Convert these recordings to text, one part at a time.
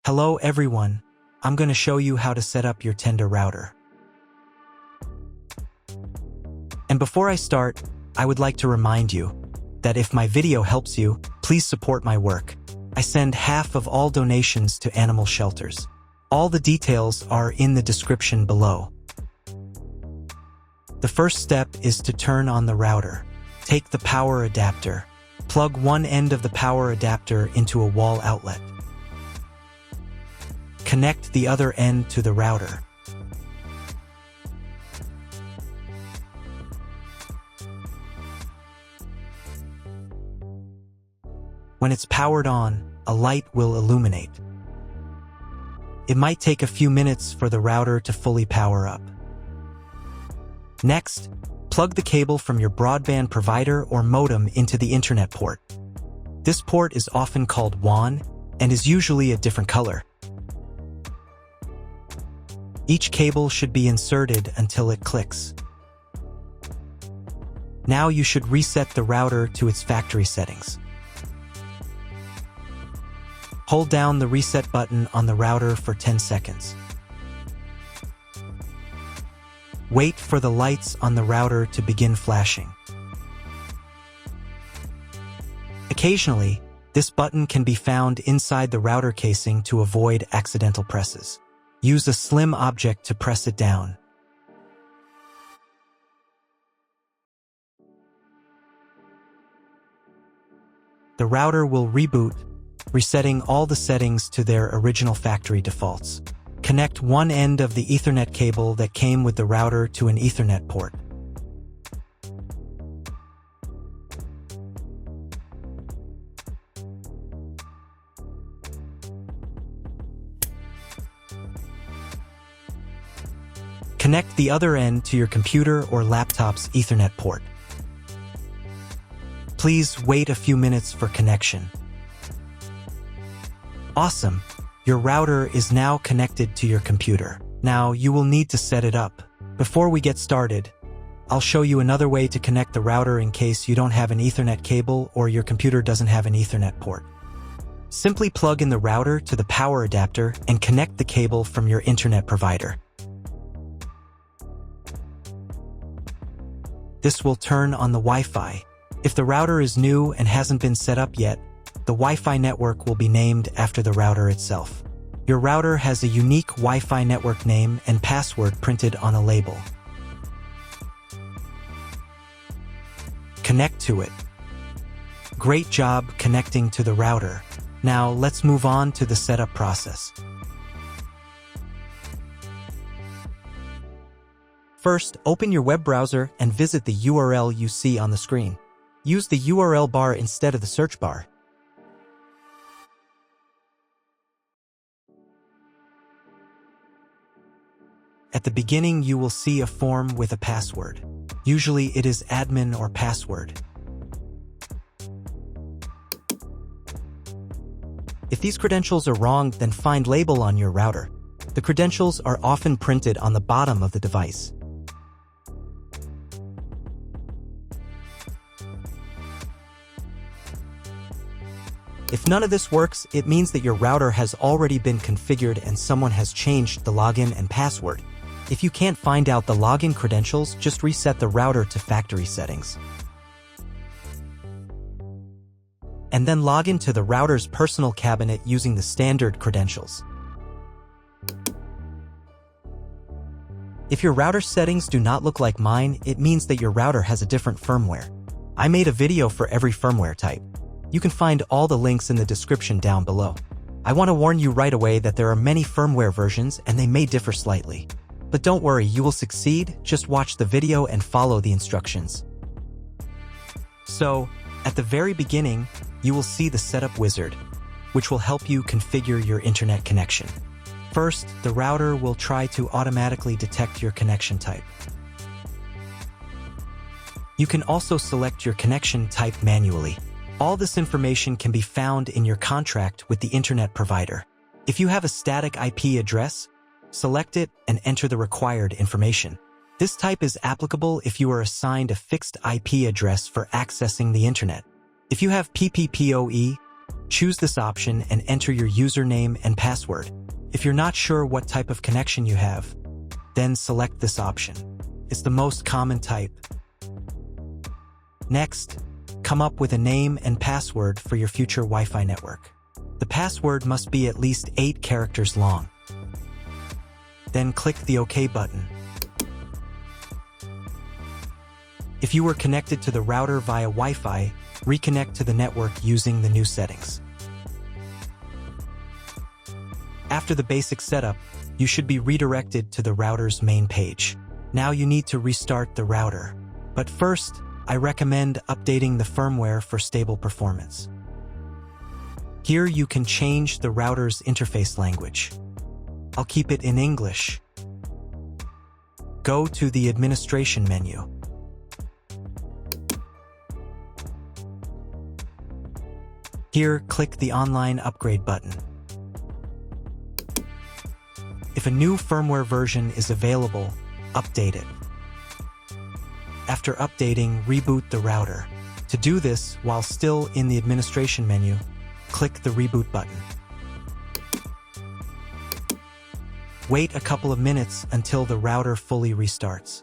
Hello everyone, I'm going to show you how to set up your Tenda router. And before I start, I would like to remind you that if my video helps you, please support my work. I send half of all donations to animal shelters. All the details are in the description below. The first step is to turn on the router. Take the power adapter. Plug one end of the power adapter into a wall outlet. Connect the other end to the router. When it's powered on, a light will illuminate. It might take a few minutes for the router to fully power up. Next, plug the cable from your broadband provider or modem into the internet port. This port is often called WAN and is usually a different color. Each cable should be inserted until it clicks. Now you should reset the router to its factory settings. Hold down the reset button on the router for 10 seconds. Wait for the lights on the router to begin flashing. Occasionally, this button can be found inside the router casing to avoid accidental presses. Use a slim object to press it down. The router will reboot, resetting all the settings to their original factory defaults. Connect one end of the Ethernet cable that came with the router to an Ethernet port. Connect the other end to your computer or laptop's Ethernet port. Please wait a few minutes for connection. Awesome! Your router is now connected to your computer. Now you will need to set it up. Before we get started, I'll show you another way to connect the router in case you don't have an Ethernet cable or your computer doesn't have an Ethernet port. Simply plug in the router to the power adapter and connect the cable from your internet provider. This will turn on the Wi-Fi. If the router is new and hasn't been set up yet, the Wi-Fi network will be named after the router itself. Your router has a unique Wi-Fi network name and password printed on a label. Connect to it. Great job connecting to the router. Now let's move on to the setup process. First, open your web browser and visit the URL you see on the screen. Use the URL bar instead of the search bar. At the beginning, you will see a form with a password. Usually it is admin or password. If these credentials are wrong, then find label on your router. The credentials are often printed on the bottom of the device. If none of this works, it means that your router has already been configured and someone has changed the login and password. If you can't find out the login credentials, just reset the router to factory settings. And then log into the router's personal cabinet using the standard credentials. If your router settings do not look like mine, it means that your router has a different firmware. I made a video for every firmware type. You can find all the links in the description down below. I want to warn you right away that there are many firmware versions and they may differ slightly. But don't worry, you will succeed. Just watch the video and follow the instructions. So, at the very beginning, you will see the setup wizard, which will help you configure your internet connection. First, the router will try to automatically detect your connection type. You can also select your connection type manually. All this information can be found in your contract with the internet provider. If you have a static IP address, select it and enter the required information. This type is applicable if you are assigned a fixed IP address for accessing the internet. If you have PPPoE, Choose this option and enter your username and password. If you're not sure what type of connection you have, then select this option. It's the most common type. Next, come up with a name and password for your future Wi-Fi network. The password must be at least 8 characters long. Then click the OK button. If you were connected to the router via Wi-Fi, reconnect to the network using the new settings. After the basic setup, you should be redirected to the router's main page. Now you need to restart the router. But first, I recommend updating the firmware for stable performance. Here you can change the router's interface language. I'll keep it in English. Go to the administration menu. Here, click the Online Upgrade button. If a new firmware version is available, update it. After updating, reboot the router. To do this while still in the administration menu, click the Reboot button. Wait a couple of minutes until the router fully restarts.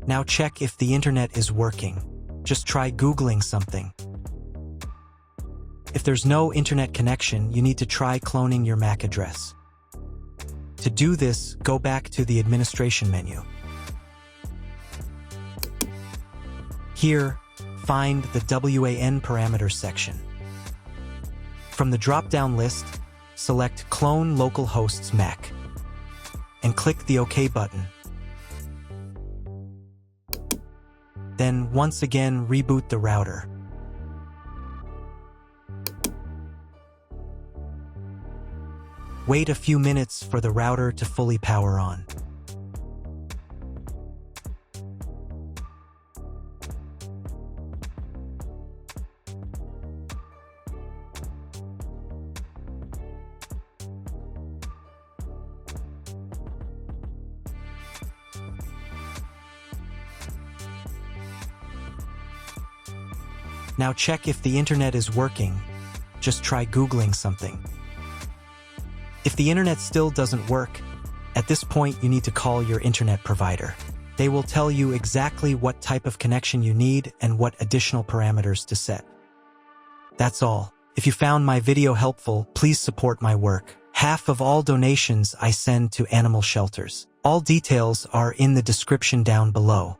Now check if the internet is working. Just try Googling something. If there's no internet connection, you need to try cloning your MAC address. To do this, go back to the administration menu. Here, find the WAN parameters section. From the drop-down list, select Clone Localhost's MAC and click the OK button. Then once again reboot the router. Wait a few minutes for the router to fully power on. Now check if the internet is working. Just try Googling something. If the internet still doesn't work, at this point you need to call your internet provider. They will tell you exactly what type of connection you need and what additional parameters to set. That's all. If you found my video helpful, please support my work. Half of all donations I send to animal shelters. All details are in the description down below.